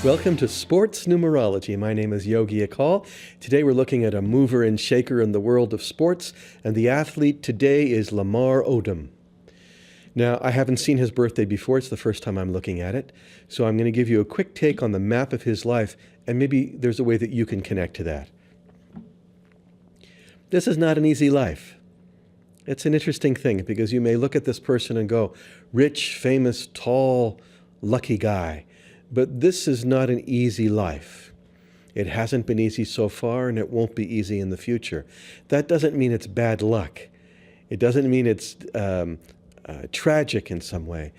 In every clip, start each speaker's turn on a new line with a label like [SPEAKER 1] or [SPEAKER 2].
[SPEAKER 1] Welcome to Sports Numerology. My name is Yogi Akal. Today we're looking at a mover and shaker in the world of sports, and the athlete today is Lamar Odom. Now, I haven't seen his birthday before. It's the first time I'm looking at it. So I'm going to give you a quick take on the map of his life, and maybe there's a way that you can connect to that. This is not an easy life. It's an interesting thing because you may look at this person and go, rich, famous, tall, lucky guy. But this is not an easy life. It hasn't been easy so far, and it won't be easy in the future. That doesn't mean it's bad luck. It doesn't mean it's tragic in some way,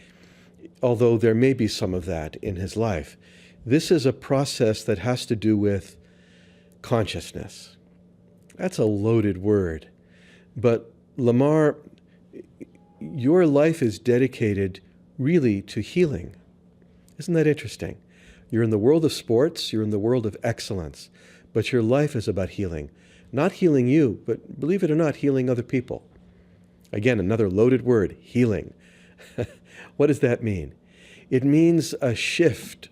[SPEAKER 1] although there may be some of that in his life. This is a process that has to do with consciousness. That's a loaded word. But Lamar, your life is dedicated really to healing. Isn't that interesting? You're in the world of sports, you're in the world of excellence, but your life is about healing. Not healing you, but believe it or not, healing other people. Again, another loaded word, healing. What does that mean? It means a shift.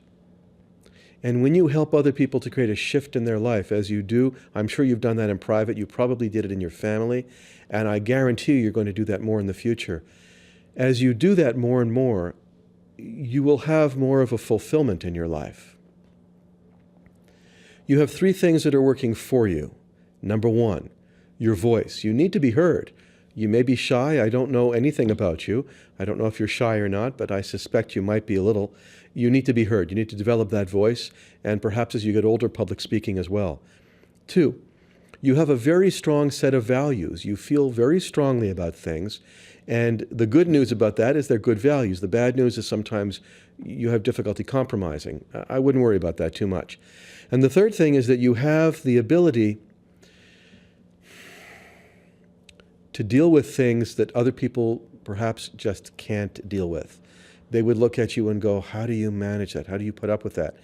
[SPEAKER 1] And when you help other people to create a shift in their life, as you do, I'm sure you've done that in private, you probably did it in your family, and I guarantee you're going to do that more in the future. As you do that more and more, you will have more of a fulfillment in your life. You have three things that are working for you. Number one, your voice. You need to be heard. You may be shy. I don't know anything about you. I don't know if you're shy or not, but I suspect you might be a little. You need to be heard. You need to develop that voice, and perhaps as you get older, public speaking as well. Two, you have a very strong set of values. You feel very strongly about things, and the good news about that is they're good values. The bad news is sometimes you have difficulty compromising. I wouldn't worry about that too much. And the third thing is that you have the ability to deal with things that other people perhaps just can't deal with. They would look at you and go, how do you manage that? How do you put up with that?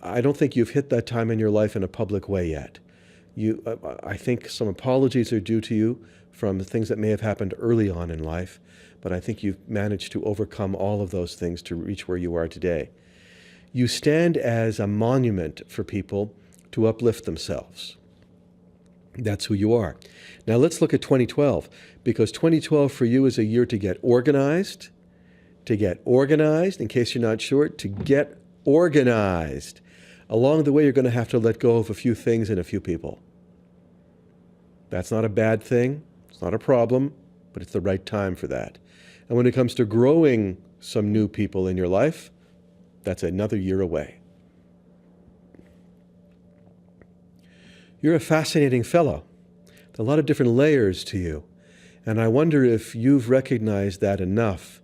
[SPEAKER 1] I don't think you've hit that time in your life in a public way yet. I think some apologies are due to you from things that may have happened early on in life, but I think you've managed to overcome all of those things to reach where you are today. You stand as a monument for people to uplift themselves. That's who you are. Now let's look at 2012, because 2012 for you is a year to get organized, in case you're not sure, to get organized. Along the way, you're going to have to let go of a few things and a few people. That's not a bad thing. It's not a problem, but it's the right time for that. And when it comes to growing some new people in your life, that's another year away. You're a fascinating fellow. There are a lot of different layers to you. And I wonder if you've recognized that enough,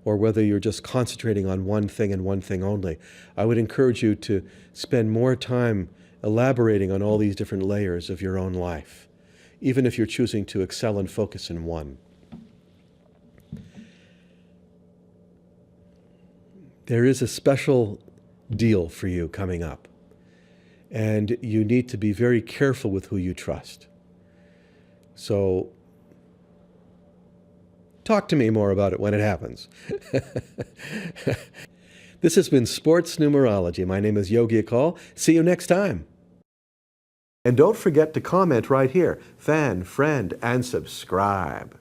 [SPEAKER 1] or whether you're just concentrating on one thing and one thing only. I would encourage you to spend more time elaborating on all these different layers of your own life, even if you're choosing to excel and focus in one. There is a special deal for you coming up, and you need to be very careful with who you trust. So talk to me more about it when it happens. This has been Sports Numerology. My name is Yogi Akal. See you next time. And don't forget to comment right here, fan, friend, and subscribe.